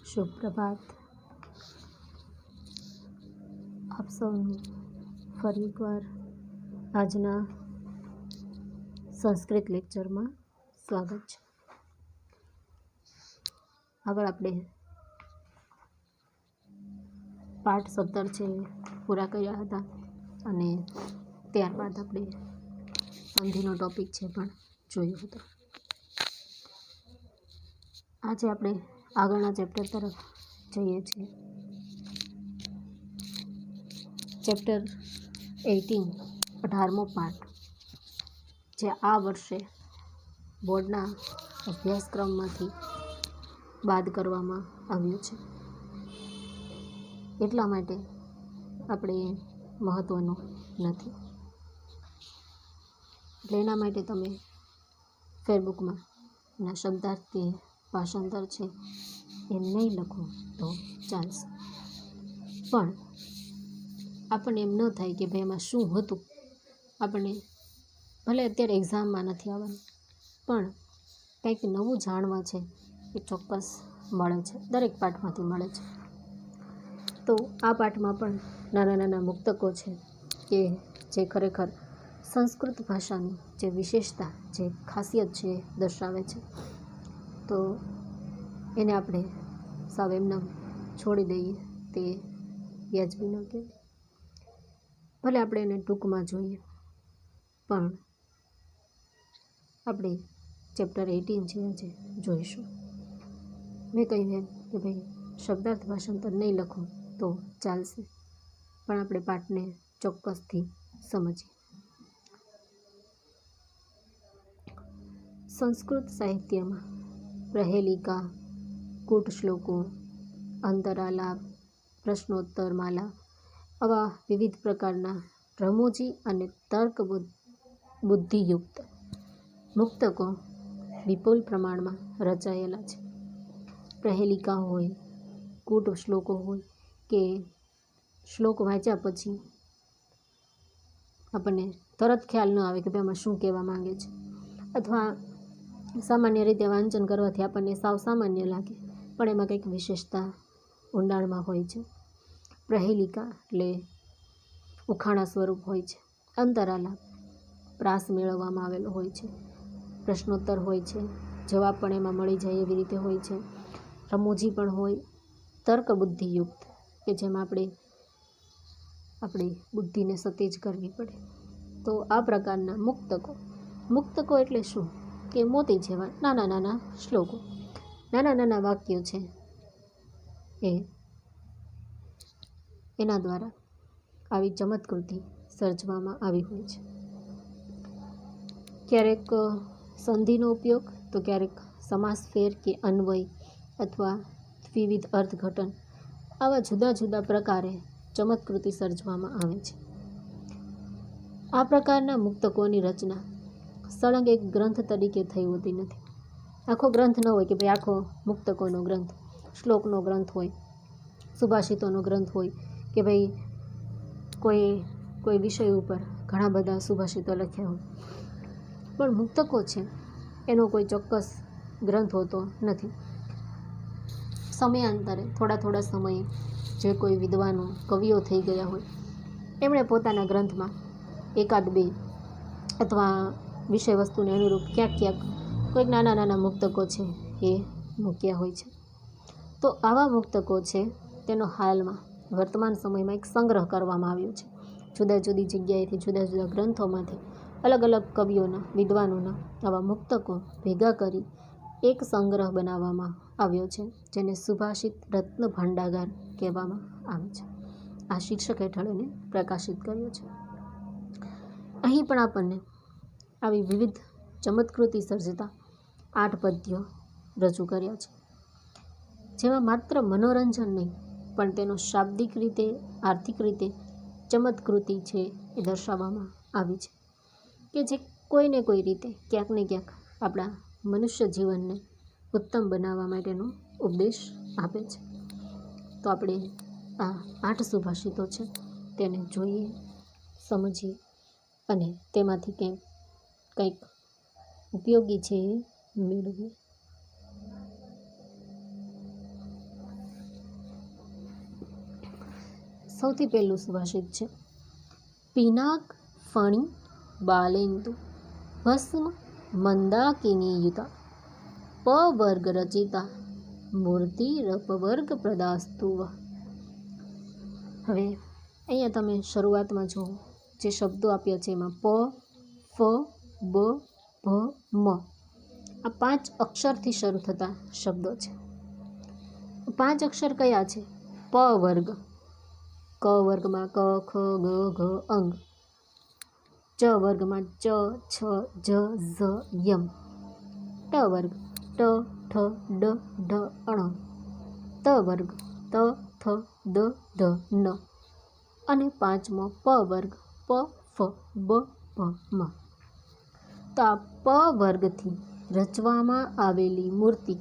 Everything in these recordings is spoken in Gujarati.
શુભ પ્રભાત. આપ સૌનું ફરી એકવાર આજના સંસ્કૃત લેક્ચરમાં સ્વાગત છે. આગળ આપણે પાઠ 17 છે પૂરા કર્યા હતા અને ત્યારબાદ આપણે સંધિનો ટોપિક છે પણ જોયો હતો. આજે આપણે આગળના ચેપ્ટર તરફ જઈએ છીએ. ચેપ્ટર 18 18મો પાઠ, જે આ વર્ષે બોર્ડના અભ્યાસક્રમમાંથી બાદ કરવામાં આવ્યું છે. એટલા માટે આપણે મહત્ત્વનું નથી, એટલે એના માટે તમે ફેરબુકમાં એના શબ્દાર્થી ભાષાંતર છે એ નહીં લખો તો ચાલશે. પણ આપણને એમ ન થાય કે ભાઈ એમાં શું હતું. આપણને ભલે અત્યારે એક્ઝામમાં નથી આવવાનું, પણ કંઈક નવું જાણવા છે એ ચોક્કસ મળે છે, દરેક પાઠમાંથી મળે છે. તો આ પાઠમાં પણ નાના નાના મુક્તકો છે કે જે ખરેખર સંસ્કૃત ભાષાની જે વિશેષતા, જે ખાસિયત છે એ દર્શાવે છે. તો એને આપણે સાવ એમને છોડી દઈએ તે વ્યાજબી ન કહેવાય. ભલે આપણે એને ટૂંકમાં જોઈએ, પણ આપણે ચેપ્ટર 18 છે આજે જોઈશું. મેં કહ્યું એમ કે ભાઈ શબ્દાર્થ ભાષાંતર નહીં લખો તો ચાલશે, પણ આપણે પાઠને ચોક્કસથી સમજીએ. સંસ્કૃત સાહિત્યમાં પ્રહેલિકા, કૂટ શ્લોકો, અંતરાલાપ, પ્રશ્નોત્તર માલા આવા વિવિધ પ્રકારના રમૂજી અને તર્ક બુદ્ધિયુક્ત મુક્તકો વિપુલ પ્રમાણમાં રચાયેલા છે. પ્રહેલિકા હોય, કૂટ શ્લોકો હોય કે શ્લોક વાંચ્યા પછી આપણને તરત ખ્યાલ ન આવે કે ભાઈ આમાં શું કહેવા માંગે છે, અથવા સામાન્ય રીતે વાંચન કરવાથી આપણને સાવ સામાન્ય લાગે, પણ એમાં કંઈક વિશેષતા ઊંડાણમાં હોય છે. પ્રહેલિકા એટલે ઉખાણા સ્વરૂપ હોય છે. અંતરાલાપ પ્રાસ મેળવવામાં આવેલો હોય છે. પ્રશ્નોત્તર હોય છે, જવાબ પણ એમાં મળી જાય એવી રીતે હોય છે. રમૂજી પણ હોય. તર્ક બુદ્ધિયુક્ત કે જેમાં આપણી બુદ્ધિને સતેજ કરવી પડે. તો આ પ્રકારના મુક્તકો એટલે શું કે મોતી જેવા નાના નાના શ્લોકો, નાના નાના વાક્યો છે એના દ્વારા આવી ચમત્કૃતિ સર્જવામાં આવી હોય છે. ક્યારેક સંધિનો ઉપયોગ, તો ક્યારેક સમાસ ફેર કે અન્વય અથવા વિવિધ અર્થઘટન, આવા જુદા જુદા પ્રકારે ચમત્કૃતિ સર્જવામાં આવે છે. આ પ્રકારના મુક્તકોની રચના સળંગ એક ગ્રંથ તરીકે થઈ હોતી નથી. આખો ગ્રંથ ન હોય કે ભાઈ આખો મુક્તકોનો ગ્રંથ, શ્લોકનો ગ્રંથ હોય, સુભાષિતોનો ગ્રંથ હોય કે ભાઈ કોઈ વિષય ઉપર ઘણા બધા સુભાષિતો લખ્યા હોય. પણ મુક્તકો છે એનો કોઈ ચોક્કસ ગ્રંથ હોતો નથી. સમયાંતરે થોડા સમયે જે કોઈ વિદ્વાનો, કવિઓ થઈ ગયા હોય, એમણે પોતાના ગ્રંથમાં એકાદ બે અથવા વિષય વસ્તુને અનુરૂપ ક્યાંક કોઈક નાના નાના મુક્તકો છે એ મૂક્યા હોય છે. તો આવા મુક્તકો છે તેનો હાલમાં વર્તમાન સમયમાં એક સંગ્રહ કરવામાં આવ્યો છે. જુદા જુદી જગ્યાએથી, જુદા જુદા ગ્રંથોમાંથી અલગ અલગ કવિઓના, વિદ્વાનોના આવા મુક્તકો ભેગા કરી એક સંગ્રહ બનાવવામાં આવ્યો છે, જેને સુભાષિત રત્ન ભાંડાગાર કહેવામાં આવે છે. આ શીર્ષક હેઠળ એને પ્રકાશિત કર્યો છે. અહીં પણ આપણને આવી વિવિધ ચમત્કૃતિ સર્જતા 8 પદ્યો રજૂ કર્યા છે, જેમાં માત્ર મનોરંજન નહીં, પણ તેનો શાબ્દિક રીતે, આર્થિક રીતે ચમત્કૃતિ છે એ દર્શાવવામાં આવી છે, કે જે કોઈને કોઈ રીતે ક્યાંક ને ક્યાંક આપણા મનુષ્ય જીવનને ઉત્તમ બનાવવા માટેનો ઉપદેશ આપે છે. તો આપણે આ 8 સુભાષિતો છે તેને જોઈએ, સમજીએ અને તેમાંથી કંઈક ઉપયોગી છે એ મેળવીએ. સૌથી પહેલું સુભાષિત છે, પિનાક ફણી બાલેન્દુ ભસ્મ મંદાકિની યુતા પ વર્ગ રચિતા મૂર્તિ રપ વર્ગ પ્રદાસ્તુવ. હવે અહીંયા તમે શરૂઆતમાં જુઓ જે શબ્દો આપ્યા છે એમાં પ, ફ, બ, ભ, મ આ 5 અક્ષરથી શરૂ થતા શબ્દો છે. 5 અક્ષર કયા છે? પ વર્ગ, ક વર્ગમાં ક, ખ, ગ, ઘ, અંગ, ચ વર્ગમાં ચ, છ, જ, ઝ, યમ, ટ વર્ગ ટ, ઠ, ડ, ઢ, અણ, ત વર્ગ ત, થ, દ, ધ, ન અને 5મો પ વર્ગ પ, ફ, બ, ભ, મ. તો આ પ વર્ગથી રચવામાં આવેલી મૂર્તિ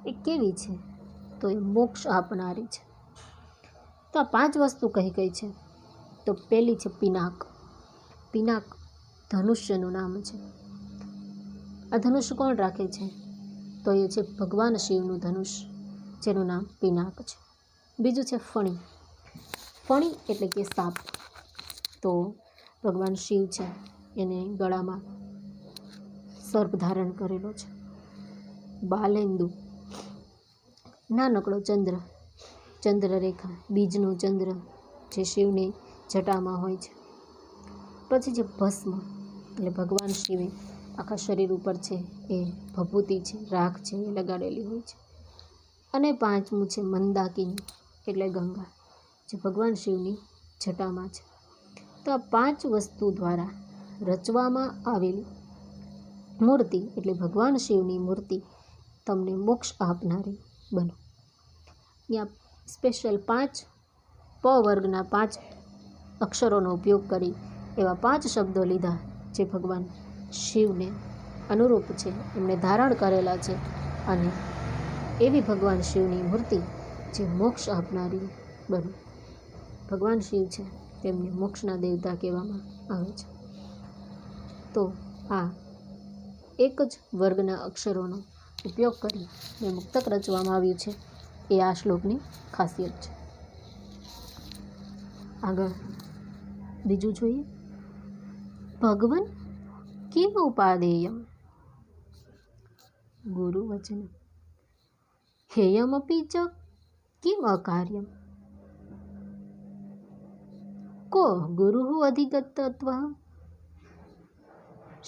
એ કેવી છે? તો એ મોક્ષ આપનારી છે. તો આ 5 વસ્તુ કઈ કઈ છે? તો પહેલી છે પિનાક. પિનાક ધનુષ્યનું નામ છે. આ ધનુષ્ય કોણ રાખે છે? તો એ છે ભગવાન શિવનું ધનુષ્ય, જેનું નામ પિનાક છે. બીજું છે ફણી. ફણી એટલે કે સાપ. તો ભગવાન શિવ છે એને ગળામાં સર્પ ધારણ કરેલો છે. બાલેન્દુ નાનકડો ચંદ્ર, ચંદ્રરેખા, બીજનું ચંદ્ર જે શિવની જટામાં હોય છે. પછી છે ભસ્મ, એટલે ભગવાન શિવે આખા શરીર ઉપર છે એ ભભૂતિ છે, રાખ છે એ લગાડેલી હોય છે. અને 5મું છે મંદાકિની એટલે ગંગા, જે ભગવાન શિવની જટામાં છે. તો આ 5 વસ્તુ દ્વારા રચવામાં આવેલી મૂર્તિ એટલે ભગવાન શિવની મૂર્તિ તમને મોક્ષ આપનારી બનો. ત્યાં સ્પેશિયલ 5 પ વર્ગના 5 અક્ષરોનો ઉપયોગ કરી એવા 5 શબ્દો લીધા જે ભગવાન શિવને અનુરૂપ છે, એમને ધારણ કરેલા છે અને એવી ભગવાન શિવની મૂર્તિ જે મોક્ષ આપનારી બને. ભગવાન શિવ છે તેમને મોક્ષના દેવતા કહેવામાં આવે છે. તો આ એક જ વર્ગના અક્ષરોનો ઉપયોગ કરી ને મુક્તક રચવામાં આવ્યું છે એ આ શ્લોકની ખાસિયત છે. આગળ બીજું જોઈએ, ભગવન કિમ ઉપાદેયમ ગુરુ વચન હેયમપી ચ કિમ અકાર્યમ કો ગુરુ અધિગતત્વ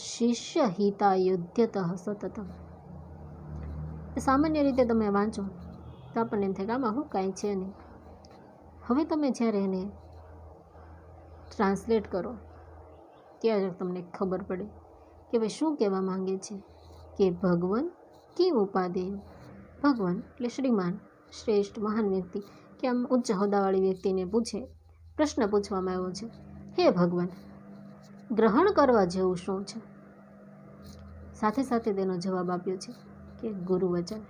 શિષ્ય હિતાયુધ્યત સતતમ. સામાન્ય રીતે તમે વાંચો તો આપણને એમ થાય કે આમાં શું કાંઈ છે નહીં. હવે તમે જ્યારે એને ટ્રાન્સલેટ કરો ત્યારે તમને ખબર પડે કે ભાઈ શું કહેવા માંગે છે કે ભગવાન કિમ ઉપાદેય. ભગવાન એટલે શ્રીમાન, શ્રેષ્ઠ, મહાન વ્યક્તિ કે આમ ઉચ્ચ હોદ્દાવાળી વ્યક્તિને પૂછે, પ્રશ્ન પૂછવામાં આવ્યો છે, હે ભગવાન ગ્રહણ કરવા જેવું શું છે? સાથે સાથે તેનો જવાબ આપ્યો છે કે ગુરુ વચન.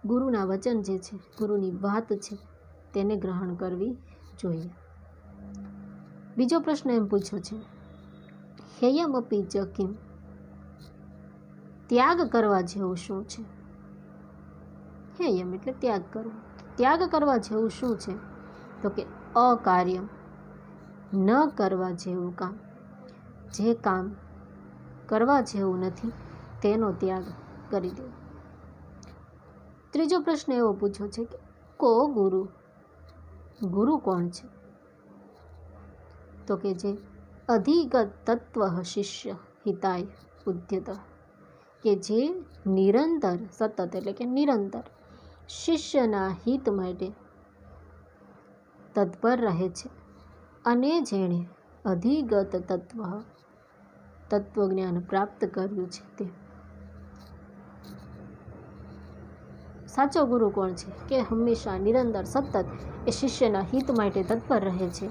ગુરુના વચન જે છે, ગુરુની વાત છે તેને ગ્રહણ કરવી જોઈએ. બીજો પ્રશ્ન એમ પૂછ્યો છે, હેયમપી ચ કિમ ત્યાગ કરવા જેવું શું છે? હેયમ એટલે ત્યાગ કરવો. ત્યાગ કરવા જેવું શું છે? તો કે અકાર્યમ ન કરવા જેવું કામ. જે કામ કરવા જેવું નથી તેનો ત્યાગ કરી દેવો. ત્રીજો પ્રશ્ન એવો પૂછ્યો છે કે કો ગુરુ, ગુરુ કોણ છે? તો કે જે અધિગત તત્વ શિષ્ય હિતાય ઉદ્યત, કે જે નિરંતર, સતત એટલે કે નિરંતર શિષ્યના હિત માટે તત્પર રહે છે અને જેણે અધિગત તત્વજ્ઞાન પ્રાપ્ત કર્યું છે તે. સાચો ગુરુ કોણ છે? કે હંમેશા નિરંતર સતત એ શિષ્યના હિત માટે તત્પર રહે છે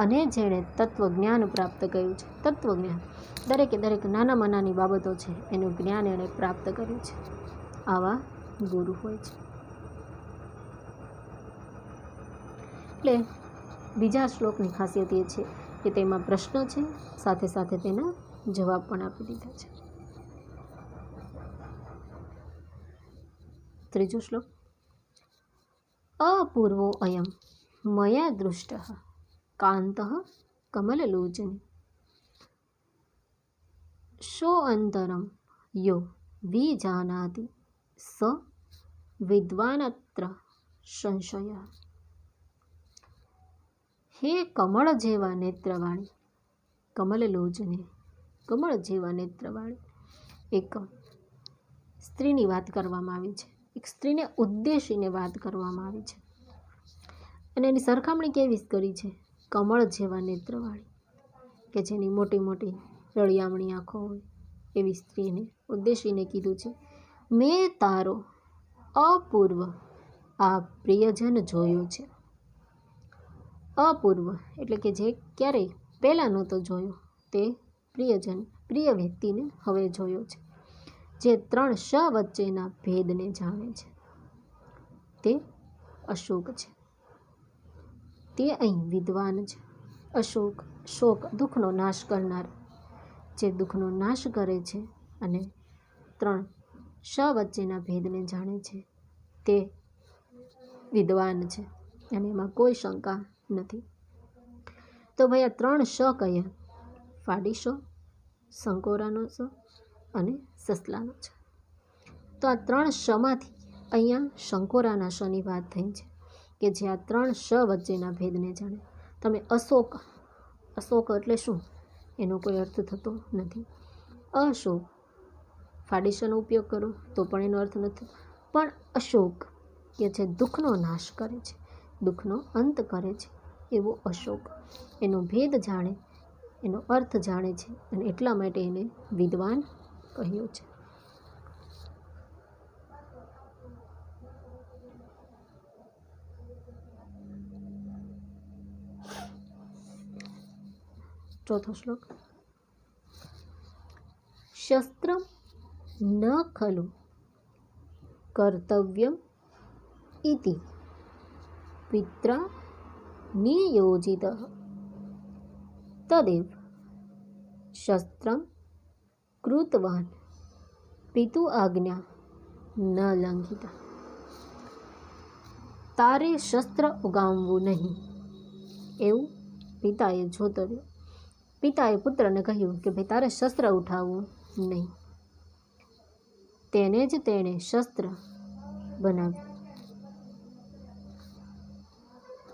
અને જેણે તત્વજ્ઞાન પ્રાપ્ત કર્યું છે. તત્વજ્ઞાન દરેકે દરેક નાનામાં નાની બાબતો છે એનું જ્ઞાન એણે પ્રાપ્ત કર્યું છે. આવા ગુરુ હોય છે. એટલે બીજા શ્લોકની ખાસિયત એ છે કે તેમાં પ્રશ્ન છે, સાથે સાથે તેના જવાબ પણ આપી દીધા છે. ત્રીજો શ્લોક, અપૂર્વો અયમ મયા દૃષ્ટ કાંત કમલલોચન શો અંતરમ યો વિજાનાતિ સ વિદ્વાનત્ર સંશય. હે કમળ જેવા નેત્રવાળી, કમલલોચને, કમળ જેવા નેત્રવાળી એક સ્ત્રીની વાત કરવામાં આવી છે. એક સ્ત્રીને ઉદ્દેશીને વાત કરવામાં આવી છે અને એની સરખામણી કેવી કરી છે? કમળ જેવા નેત્રવાળી, કે જેની મોટી મોટી રળિયામણી આંખો હોય એવી સ્ત્રીને ઉદ્દેશીને કીધું છે, મેં તારો અપૂર્વ આ પ્રિયજન જોયો છે. અપૂર્વ એટલે કે જે ક્યારેય પહેલાં નહોતો જોયો તે પ્રિયજન, પ્રિય વ્યક્તિને હવે જોયો છે, જે 3 શ વચ્ચેના ભેદને જાણે છે. તે અશોક છે. તે અહીં વિદ્વાન છે. અશોક, શોક દુઃખનો નાશ કરનાર, જે દુઃખનો નાશ કરે છે અને 3 શ વચ્ચેના ભેદને જાણે છે, તે વિદ્વાન છે અને એમાં કોઈ શંકા નથી. તો ભાઈ આ 3 શ કયા? ફાડી શ, સંકોરાનો શ અને સસલાનો શ. તો આ 3 શમાંથી અહીંયા શંકોરાના શની વાત થઈ છે કે જે આ 3 શ વચ્ચેના ભેદને જાણે. તમે અશોક, અશોક એટલે શું? એનો કોઈ અર્થ થતો નથી. અશોક ફાડીશનો ઉપયોગ કરો તો પણ એનો અર્થ નથી. પણ અશોક કે જે દુઃખનો નાશ કરે છે, દુઃખનો અંત કરે છે, એવો અશોક એનો ભેદ જાણે, એનો અર્થ જાણે છે અને એટલા માટે એને વિદ્વાન કહ્યો છે. ચોથો શ્લોક. શસ્ત્રમ ન ખલુ કર્તવ્યમ ઇતિ પિત્રા નિયોજિત તદેવ શસ્ત્રમ કૃતવાન પિતુ આજ્ઞા ન લંઘિતા. તારે શસ્ત્ર ઉગામવું નહીં એવું પિતાએ જોતર્યું. પિતાએ પુત્રને કહ્યું કે ભાઈ તારે શસ્ત્ર ઉઠાવવું નહીં. તેને જ તેણે શસ્ત્ર બનાવ્યું.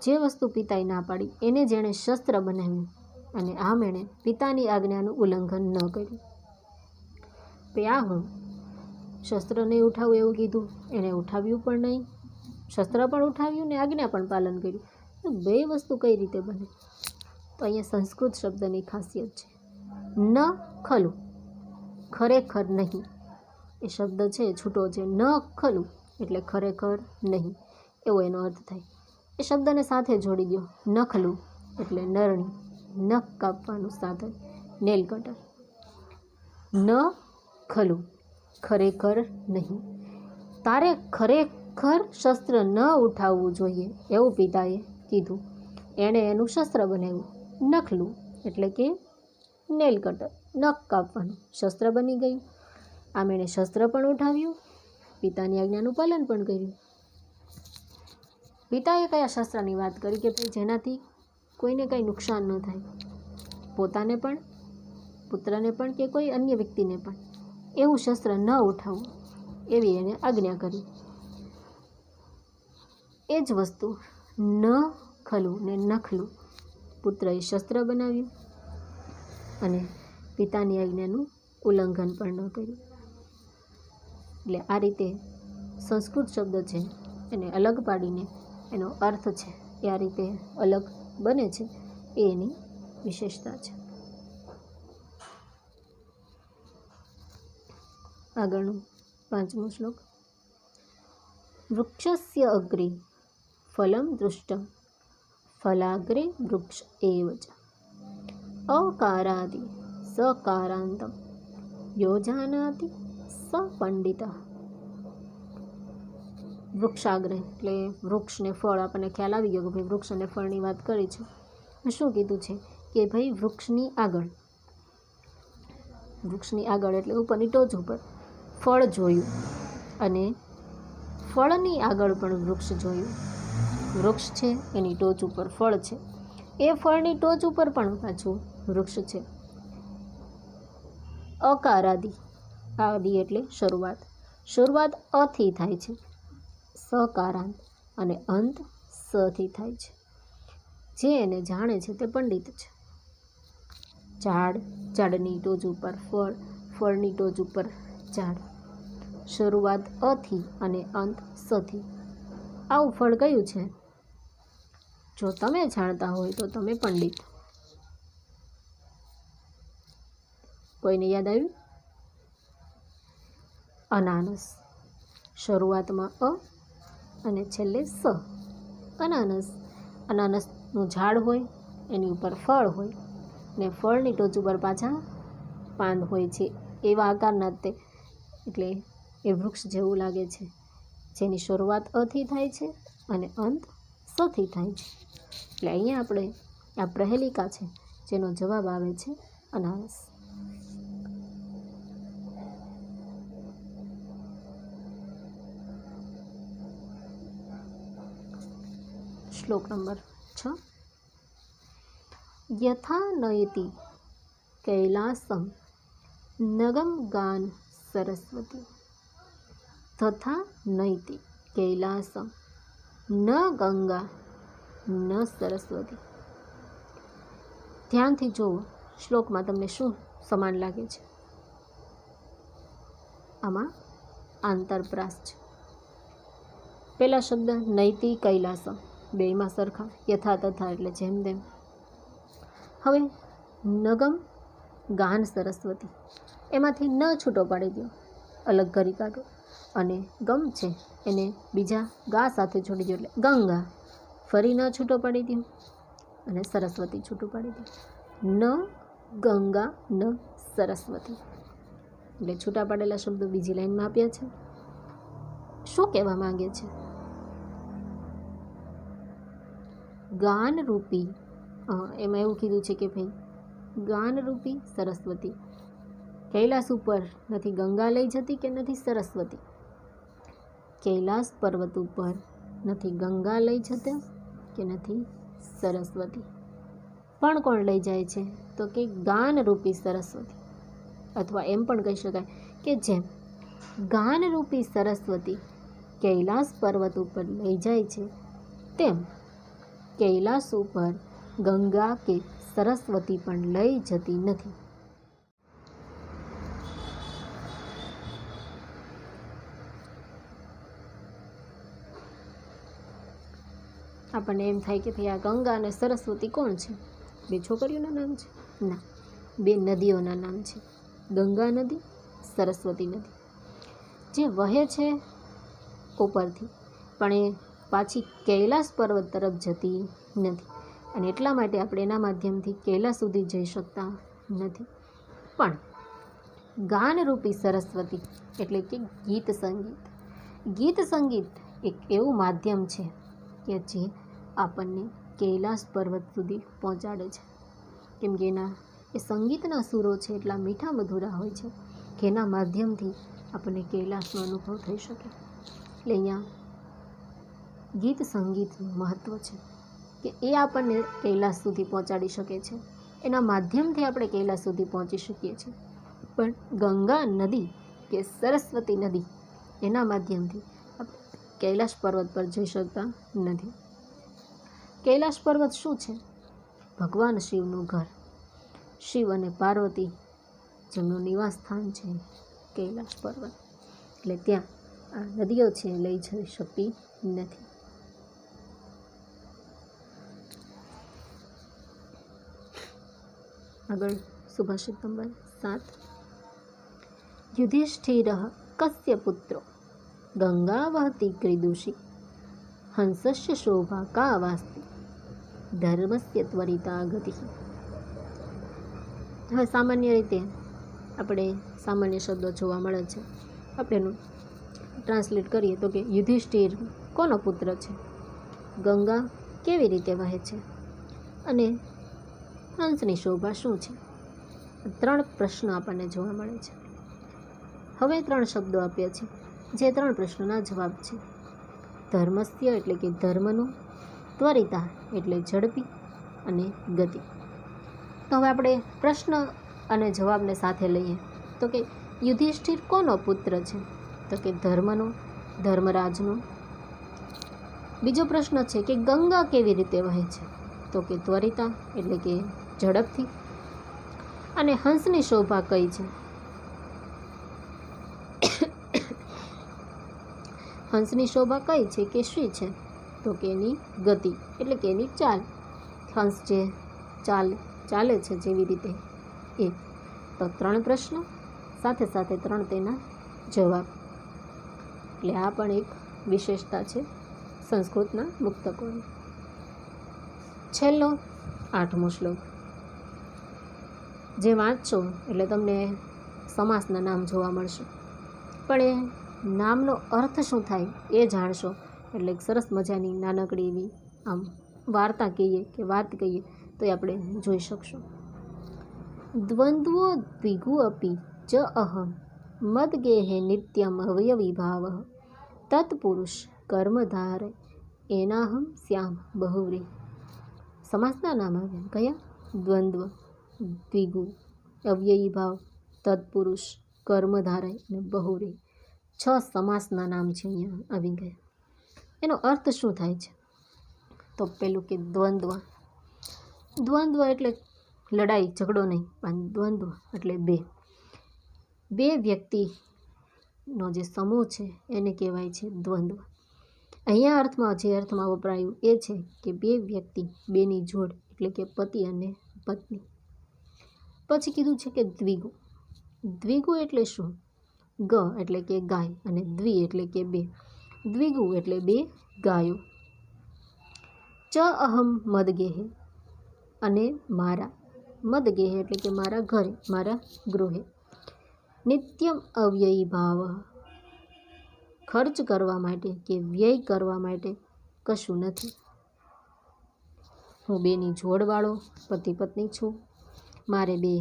જે વસ્તુ પિતાએ ના પાડી એને જેણે શસ્ત્ર બનાવ્યું અને આમ એણે પિતાની આજ્ઞાનું ઉલ્લંઘન ન કર્યું. ભાઈ આ હું શસ્ત્ર નહીં ઉઠાવું એવું કીધું, એણે ઉઠાવ્યું પણ નહીં, શસ્ત્ર પણ ઉઠાવ્યું ને આજ્ઞા પણ પાલન કર્યું. તો 2 વસ્તુ કઈ રીતે બને? તો અહીંયા સંસ્કૃત શબ્દની ખાસિયત છે. ન ખલું, ખરેખર નહીં. એ શબ્દ છે છૂટો છે. ન ખલું એટલે ખરેખર નહીં એવો એનો અર્થ થાય. એ શબ્દને સાથે જોડી દો. નખલું એટલે નરણી, નખ કાપવાનું સાધન, નેલ કટર. ન ખલું ખરેખર નહીં. તારે ખરેખર શસ્ત્ર ન ઉઠાવવું જોઈએ એવું પિતાએ કીધું. એણે એનું શસ્ત્ર બનાવ્યું. નખલું એટલે કે નેલ કટર, નખ કાપવાનું શસ્ત્ર બની ગયું. આમ એણે શસ્ત્ર પણ ઉઠાવ્યું, પિતાની આજ્ઞાનું પાલન પણ કર્યું. પિતાએ કયા શસ્ત્રની વાત કરી કે ભાઈ જેનાથી કોઈને કંઈ નુકસાન ન થાય, પોતાને પણ, પુત્રને પણ કે કોઈ અન્ય વ્યક્તિને પણ. એવું શસ્ત્ર ન ઉઠાવવું એવી એને આજ્ઞા કરી. એ જ વસ્તુ ન ખલું ને નખલું, પુત્રએ શસ્ત્ર બનાવ્યું અને પિતાની આજ્ઞાનું ઉલ્લંઘન પણ ન કર્યું. એટલે આ રીતે સંસ્કૃત શબ્દ છે એને અલગ પાડીને એનો અર્થ છે એ આ રીતે અલગ બને છે, એ એની વિશેષતા છે. આગળનું 5મો શ્લોક. વૃક્ષસ્ય અગ્રે ફલમ દૃષ્ટમ ફલાગ્રે વૃક્ષ એવ ચ અકારાદિ સકારાંતમ યોજાનાતિ સ પંડિત. વૃક્ષાગ્ર એટલે વૃક્ષને ફળ. આપણને ખ્યાલ આવી ગયો કે ભાઈ વૃક્ષ અને ફળની વાત કરી છે. શું કીધું છે કે ભાઈ વૃક્ષની આગળ, વૃક્ષની આગળ એટલે ઉપરની ટોચ ઉપર ફળ જોયું અને ફળની આગળ પણ વૃક્ષ જોયું. વૃક્ષ છે, એની ટોચ ઉપર ફળ છે, એ ફળની ટોચ ઉપર પણ પાછું વૃક્ષ છે. અકારાદિ, આદિ એટલે શરૂઆત, શરૂઆત અથી થાય છે, સકારાંત, અને અંત સથી થાય છે. જે એને જાણે છે તે પંડિત છે. ઝાડ, ઝાડની ટોચ ઉપર ફળ, ફળની ટોચ ઉપર ઝાડ, શરૂઆત અથી અને અંત સથી. આવું ફળ કયું છે? જો તમે જાણતા હોય તો તમે પંડિત. કોઈને યાદ આવ્યું? અનાનસ, શરૂઆતમાં અ અને છેલ્લે સ. અનાનસ, અનાનસનું ઝાડ હોય, એની ઉપર ફળ હોય ને ફળની ટોચ ઉપર પાછા પાંદ હોય છે, એવા આકારના તે, એટલે એ વૃક્ષ જેવું લાગે છે, જેની શરૂઆત અથી થાય છે અને અંત સથી થાય છે. એટલે અહીંયા આપણે આ પ્રહેલિકા છે, જેનો જવાબ આવે છે અનાનસ. શ્લોક નંબર 6. યથા નયતિ કૈલાસમ નગમ ગાન સરસ્વતી, તથા નૈતિ કૈલાસમ ન ગંગા ન સરસ્વતી. ધ્યાનથી જુઓ, શ્લોકમાં તમને શું સમાન લાગે છે? આમાં આંતરપ્રાસ છે. પહેલા શબ્દ નૈતિ કૈલાસમ, બેયમાં સરખા, યથા તથા એટલે જેમ તેમ. હવે નગમ ગાન સરસ્વતી, એમાંથી ન છૂટો પાડી દો, અલગ કરી કાઢો, અને ગમ છે એને બીજા ગા સાથે જોડી દો એટલે ગંગા, ફરી ન છૂટો પાડી દો અને સરસ્વતી છૂટું પાડી દો. ન ગંગા ન સરસ્વતી, એટલે છૂટા પાડેલા શબ્દો બીજી લાઈનમાં આપ્યા છે. શું કહેવા માંગે છે? ગાનરૂપી, એમાં એવું કીધું છે કે ભાઈ ગાનરૂપી સરસ્વતી, કૈલાસ ઉપર નથી ગંગા લઈ જતી કે નથી સરસ્વતી, કૈલાસ પર્વત ઉપર નથી ગંગા લઈ જતા કે નથી સરસ્વતી, પણ કોણ લઈ જાય છે? તો કે ગાનરૂપી સરસ્વતી. અથવા એમ પણ કહી શકાય કે જેમ ગાનરૂપી સરસ્વતી કૈલાસ પર્વત ઉપર લઈ જાય છે, તેમ કૈલાસ ઉપર ગંગા કે સરસ્વતી પણ લઈ જતી નથી. આપણને એમ થાય કે ભાઈ આ ગંગા અને સરસ્વતી કોણ છે? બે છોકરીઓના નામ છે? ના, બે નદીઓના નામ છે. ગંગા નદી, સરસ્વતી નદી, જે વહે છે ઉપરથી, પણ એ પાછી કૈલાસ પર્વત તરફ જતી નથી, અને એટલા માટે આપણે એના માધ્યમથી કૈલાસ સુધી જઈ શકતા નથી. પણ ગાનરૂપી સરસ્વતી એટલે કે ગીત સંગીત, ગીત સંગીત એક એવું માધ્યમ છે કે જે આપણને કૈલાસ પર્વત સુધી પહોંચાડે છે. કેમ કે એના એ સંગીતના સૂરો છે એટલા મીઠા મધુરા હોય છે કે એના માધ્યમથી આપણને કૈલાસનો અનુભવ થઈ શકે. એટલે અહીંયા ગીત સંગીતનું મહત્ત્વ છે કે એ આપણને કૈલાસ સુધી પહોંચાડી શકે છે, એના માધ્યમથી આપણે કૈલાસ સુધી પહોંચી શકીએ છીએ. પણ ગંગા નદી કે સરસ્વતી નદી, એના માધ્યમથી આપણે કૈલાસ પર્વત પર જઈ શકતા નથી. કૈલાસ પર્વત શું છે? ભગવાન શિવનું ઘર, શિવ અને પાર્વતી જેમનું નિવાસ સ્થાન છે કૈલાસ પર્વત. એટલે ત્યાં આ નદીઓ છે લઈ જઈ શકતી નથી. આગળ સુભાષિત નંબર 7. યુધિષ્ઠિર કસ્ય પુત્રો ગંગા વહતી ક્રીદુષી, હંસસ્ય શોભા કા વાસ્તિ, ધર્મસ્ય ત્વરિતા ગતિ. હવે સામાન્ય રીતે આપણે સામાન્ય શબ્દો જોવા મળે છે. આપણે એનું ટ્રાન્સલેટ કરીએ તો કે યુધિષ્ઠિર કોનો પુત્ર છે? ગંગા કેવી રીતે વહે છે? અને હંસની શોભા શું છે? 3 પ્રશ્નો આપણને જોવા મળે છે. હવે 3 શબ્દો આપ્યા છે જે 3 પ્રશ્નોના જવાબ છે. ધર્મસ્ય એટલે કે ધર્મનું, ત્વરિતા એટલે ઝડપી અને ગતિ. તો હવે આપણે પ્રશ્ન અને જવાબને સાથે લઈએ. તો કે યુધિષ્ઠિર કોનો પુત્ર છે? તો કે ધર્મનો, ધર્મરાજનો. બીજો પ્રશ્ન છે કે ગંગા કેવી રીતે વહે છે? તો કે ત્વરિતા એટલે કે ઝડપથી. અને હંસની શોભા કઈ છે? હંસની શોભા કઈ છે કે શી છે? તો કે એની ગતિ એટલે કે એની ચાલ. હંસ જે ચાલે છે જેવી રીતે એ. તો 3 પ્રશ્ન સાથે સાથે 3 તેના જવાબ. એટલે આ પણ એક વિશેષતા છે સંસ્કૃતના મુક્તકોની. છેલ્લો 8મો શ્લોક જે વાંચશો એટલે તમને સમાસના નામ જોવા મળશે, પણ એ નામનો અર્થ શું થાય એ જાણશો એટલે એક સરસ મજાની નાનકડી એવી આમ વાર્તા કહીએ કે વાત કહીએ તો એ આપણે જોઈ શકશું. દ્વંદ્વો દ્વિગુ અપી ચ અહમ મદગેહે નિત્યમ અવયવિભાવ તત્પુરુષ કર્મધારે એનાહમ શ્યામ બહુવ્રી. સમાસના નામ આવ્યા કયા? દ્વંદ્વ, દ્વિગુ, અવ્યયી ભાવ, તત્પુરુષ, કર્મધારય અને બહુવ્રી. 6 સમાસના નામ છે અહીંયા આવી ગયા. એનો અર્થ શું થાય છે? તો પેલું કે દ્વંદ્વ. દ્વંદ્વ એટલે લડાઈ ઝઘડો નહીં, પણ દ્વંદ્વ એટલે બે વ્યક્તિનો જે સમૂહ છે એને કહેવાય છે દ્વંદ્વ. અહીંયા અર્થમાં જે અર્થમાં વપરાયું એ છે કે 2 વ્યક્તિ, 2ની જોડ એટલે કે પતિ અને પત્ની. પછી કીધું છે કે દ્વિગુ. દ્વિગુ એટલે શું? ગ એટલે કે ગાય અને દ્વિ એટલે કે 2. દ્વિગુ એટલે 2 ગાયો. ચ અહમ મદગેહે અને મારા. મદગેહે એટલે કે મારા ઘરે, મારા ગૃહે. નિત્યમ અવ્યયી ભાવ ખર્ચ કરવા માટે કે વ્યય કરવા માટે કશું નથી. હું 2ની જોડવાળો પતિ પત્ની છું. મારે 2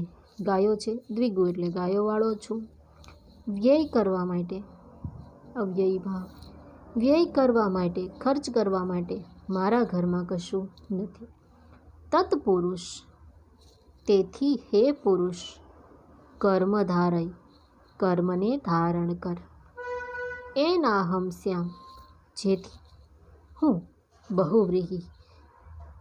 ગાયો છે. દ્વિગુ એટલે ગાયોવાળો છું. વ્યય કરવા માટે અવ્યયી ભાવ, વ્યય કરવા માટે, ખર્ચ કરવા માટે મારા ઘરમાં કશું નથી. તત્પુરુષ તેથી હે પુરુષ, કર્મ ધારય કર્મને ધારણ કર. એનાહમ શ્યામ જેથી હું બહુવ્રીહી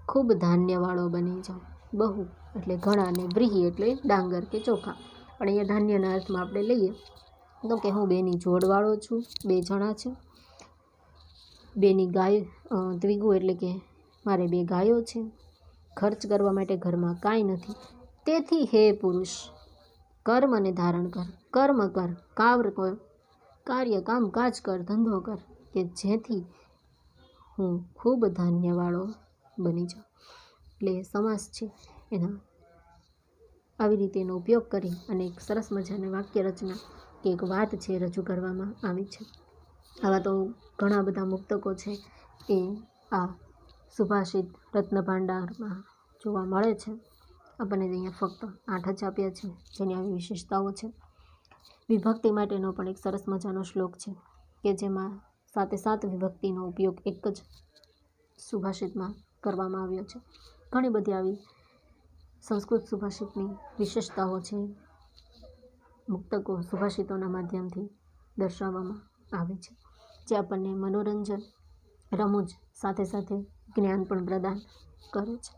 ખૂબ ધાન્યવાળો બની જાઉં. બહુ એટલે ઘણા અને વ્રીહી એટલે ડાંગર કે ચોખા. પણ અહીંયા ધાન્યના અર્થમાં આપણે લઈએ તો કે હું 2ની જોડવાળો છું, 2 જણા છે. 2ની ગાય, દ્વિગુ એટલે કે મારે 2 ગાયો છે. ખર્ચ કરવા માટે ઘરમાં કાંઈ નથી. તેથી હે પુરુષ, કર્મને ધારણ કર, કર્મ કર, કાર્ય કામકાજ કર, ધંધો કર કે જેથી હું ખૂબ ધાન્યવાળો બની જાઉં. એટલે સમાસ છે એના આવી રીતે એનો ઉપયોગ કરી અને એક સરસ મજાની વાક્ય રચના કે એક વાત છે રજૂ કરવામાં આવી છે. આવા તો ઘણા બધા મુક્તકો છે એ આ સુભાષિત રત્નભાંડારમાં જોવા મળે છે. આપણને અહીંયા ફક્ત 8 જ આપ્યા છે જેની આવી વિશેષતાઓ છે. વિભક્તિ માટેનો પણ એક સરસ મજાનો શ્લોક છે કે જેમાં 7 વિભક્તિનો ઉપયોગ એક જ સુભાષિતમાં કરવામાં આવ્યો છે. ઘણી બધી આવી સંસ્કૃત સુભાષિતની વિશેષતાઓ છે મુક્તકો સુભાષિતોના માધ્યમથી દર્શાવવામાં આવે છે, જે આપણને મનોરંજન, રમૂજ સાથે સાથે જ્ઞાન પણ પ્રદાન કરે છે.